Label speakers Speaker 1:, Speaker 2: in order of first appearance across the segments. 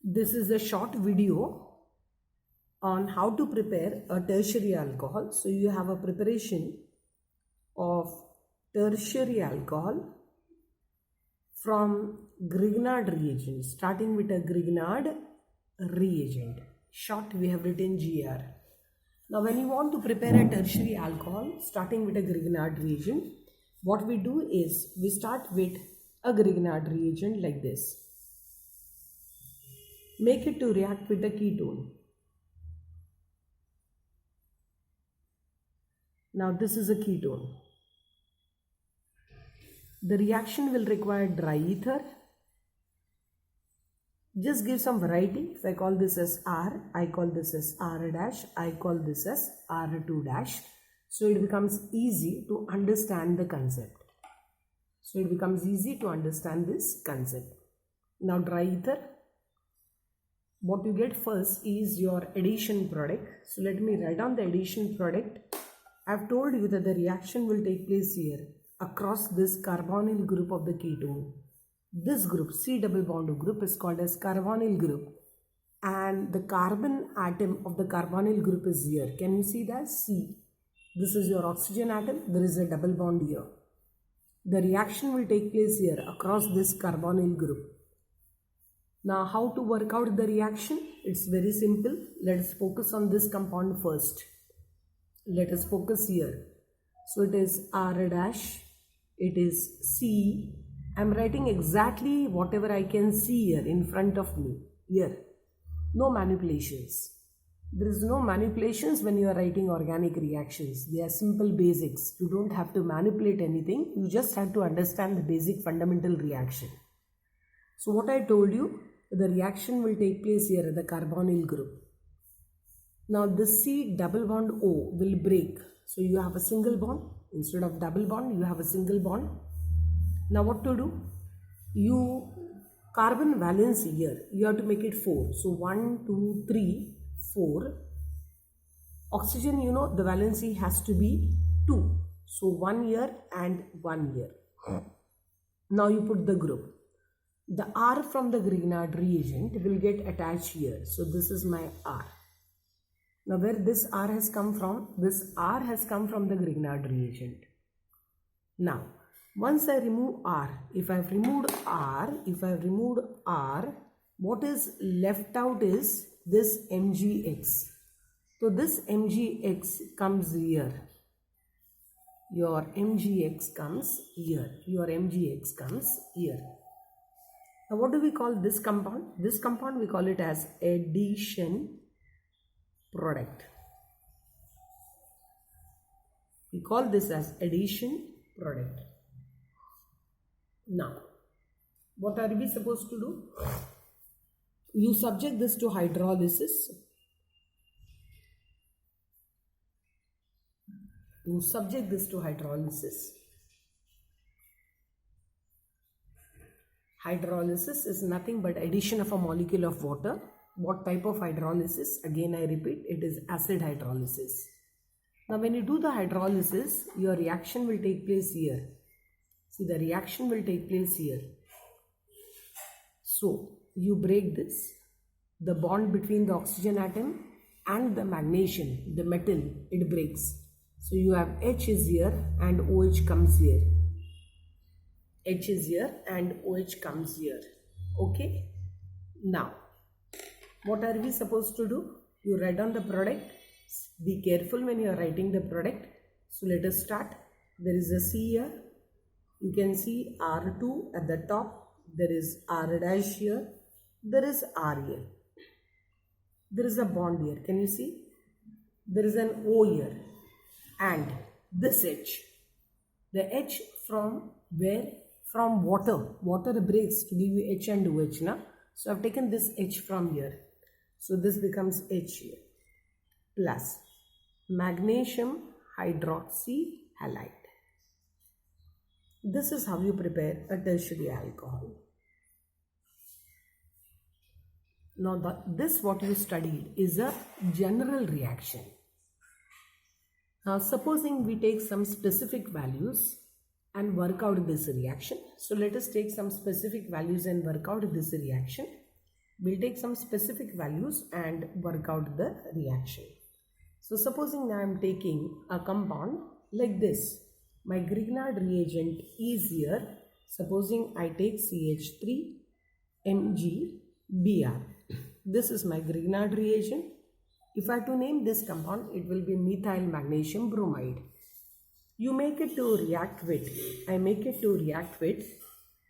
Speaker 1: This is a short video on how to prepare a tertiary alcohol. So you have a preparation of tertiary alcohol from Grignard reagent, starting with a Grignard reagent. Short we have written GR. Now when you want to prepare a tertiary alcohol starting with a Grignard reagent, what we do is we start with a Grignard reagent like this. Make it to react with a ketone. Now this is a ketone. The reaction will require dry ether. Just give some variety. If I call this as R, I call this as R dash, I call this as R2 dash. So it becomes easy to understand the concept. This concept. Now dry ether. What you get first is your addition product. So let me write down the addition product. I have told you that the reaction will take place here across this carbonyl group of the ketone. This group, C double bond group, is called as carbonyl group, and the carbon atom of the carbonyl group is here. Can you see that? C. This is your oxygen atom. There is a double bond here. The reaction will take place here across this carbonyl group. Now how to work out the reaction? It's very simple. Let us focus on this compound first. Let us focus here. So it is R dash, it is C. I am writing exactly whatever I can see here in front of me. Here. No manipulations. There is no manipulations when you are writing organic reactions. They are simple basics. You don't have to manipulate anything. You just have to understand the basic fundamental reaction. So what I told you, the reaction will take place here at the carbonyl group. Now this C double bond O will break. So you have a single bond. Instead of double bond, you have a single bond. Now what to do? You carbon valence here, you have to make it 4. So 1, 2, 3, 4. Oxygen, you know, the valency has to be 2. So 1 here and 1 here. Now you put the group. The R from the Grignard reagent will get attached here. So this is my R. Now where this R has come from? This R has come from the Grignard reagent. Now once I remove R, if I have removed R, what is left out is this MgX. So this MgX comes here. Your MgX comes here. Now what do we call this compound? This compound we call it as addition product. We call this as addition product. Now, what are we supposed to do? You subject this to hydrolysis. Hydrolysis is nothing but addition of a molecule of water. What type of hydrolysis? Again I repeat, it is acid hydrolysis. Now when you do the hydrolysis, your reaction will take place here. See, the reaction will take place here. So you break this. The bond between the oxygen atom and the magnesium, the metal, it breaks. So you have H is here and OH comes here. Okay. Now, what are we supposed to do? You write down the product. Be careful when you are writing the product. So let us start. There is a C here. You can see R2 at the top. There is R dash here. There is R here. There is a bond here. Can you see? There is an O here. And this H. The H from where? From water. Water breaks to give you H and OH. Na? So I have taken this H from here. So this becomes H here. Plus magnesium hydroxy halide. This is how you prepare a tertiary alcohol. Now this what you studied is a general reaction. Now supposing we take some specific values and work out this reaction. So let us take some specific values and work out this reaction. We'll take some specific values and work out the reaction. So supposing now I am taking a compound like this. My Grignard reagent is here. Supposing I take CH3 MgBr. This is my Grignard reagent. If I have to name this compound, it will be methyl magnesium bromide. You make it to react with, I make it to react with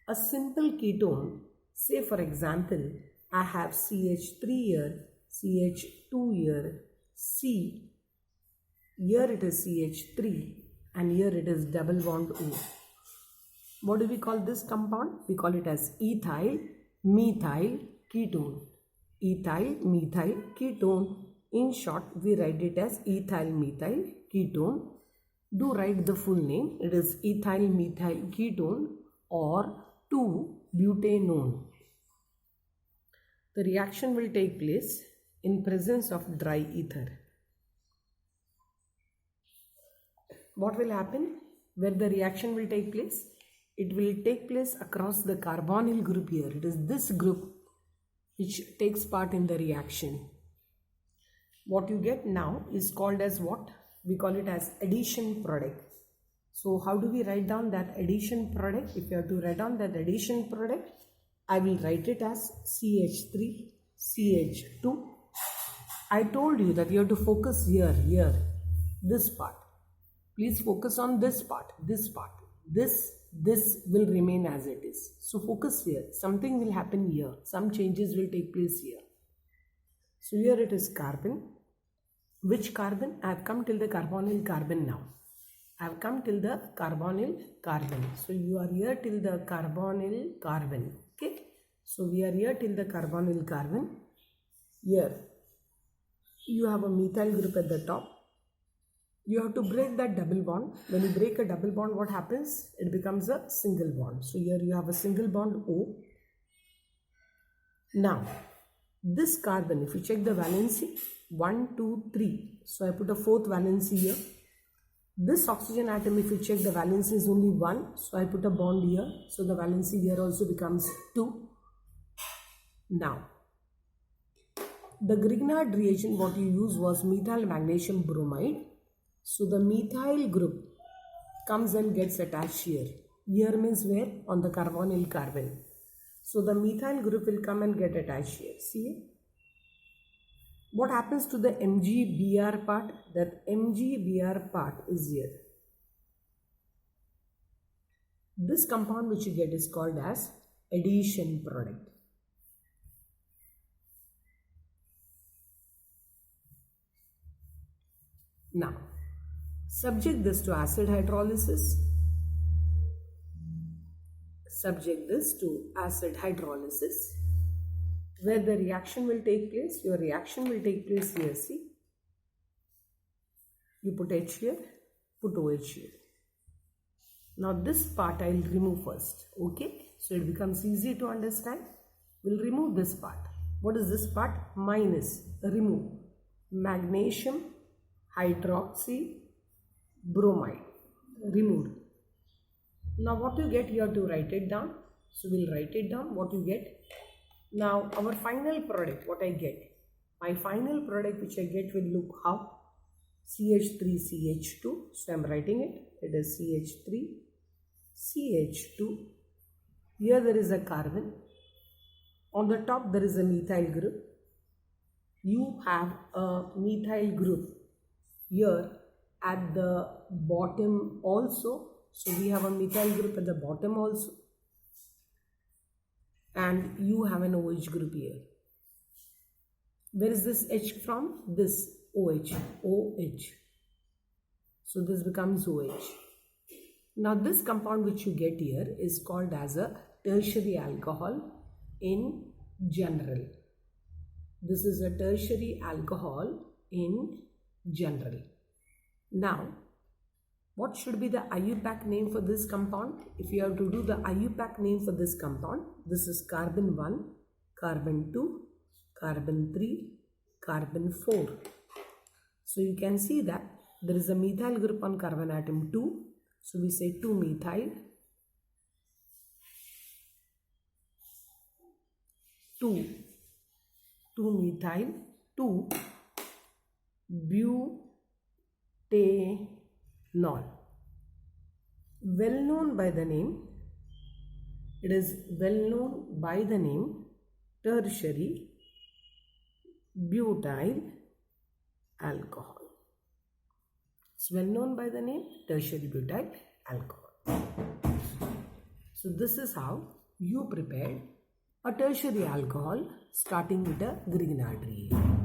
Speaker 1: a simple ketone. Say for example, I have CH3 here, CH2 here, C. Here it is CH3 and here it is double bond O. What do we call this compound? We call it as ethyl methyl ketone. Ethyl methyl ketone. In short, we write it as ethyl methyl ketone. Do write the full name. It is ethyl methyl ketone or 2-butanone. The reaction will take place in presence of dry ether. What will happen? Where the reaction will take place? It will take place across the carbonyl group here. It is this group which takes part in the reaction. What you get now is called as what? We call it as addition product. So how do we write down that addition product? If you have to write down that addition product, I will write it as CH3, CH2. I told you that you have to focus here, this part. Please focus on this part, this part. This will remain as it is. So focus here. Something will happen here. Some changes will take place here. So here it is carbon. Which carbon? I have come till the carbonyl carbon now. I have come till the carbonyl carbon. So you are here till the carbonyl carbon. Okay. So we are here till the carbonyl carbon. Here you have a methyl group at the top. You have to break that double bond. When you break a double bond, what happens? It becomes a single bond. So here you have a single bond O. Now, this carbon, if you check the valency, 1, 2, 3. So I put a fourth valency here. This oxygen atom, if you check the valency is only 1. So I put a bond here. So the valency here also becomes 2. Now, the Grignard reagent what you use was methyl magnesium bromide. So the methyl group comes and gets attached here. Here means where? On the carbonyl carbon. So the methyl group will come and get attached here. See? What happens to the MgBr part? That MgBr part is here. This compound which you get is called as addition product. Now, subject this to acid hydrolysis. Subject this to acid hydrolysis. Where the reaction will take place, your reaction will take place here, see. You put H here, put OH here. Now this part I will remove first, okay. So it becomes easy to understand. We'll remove this part. What is this part? Minus, remove. Magnesium hydroxy bromide, removed. Now what you get, you have to write it down. So we'll write it down, what you get. Now our final product, what I get? My final product which I get will look how? CH3CH2. So I am writing it. It is CH3CH2. Here there is a carbon. On the top there is a methyl group. You have a methyl group here at the bottom also. So we have a methyl group at the bottom also. And you have an OH group here. Where is this H from? This OH. OH. So this becomes OH. Now this compound which you get here is called as a tertiary alcohol in general. This is a tertiary alcohol in general. Now, what should be the IUPAC name for this compound? If you have to do the IUPAC name for this compound, this is carbon 1, carbon 2, carbon 3, carbon 4. So you can see that there is a methyl group on carbon atom 2. So we say 2-methyl, 2 2-methyl-2-butanol. Well known by the name, it is well known by the name tertiary butyl alcohol. It's well known by the name tertiary butyl alcohol. So this is how you prepared a tertiary alcohol starting with a Grignard-Reagent.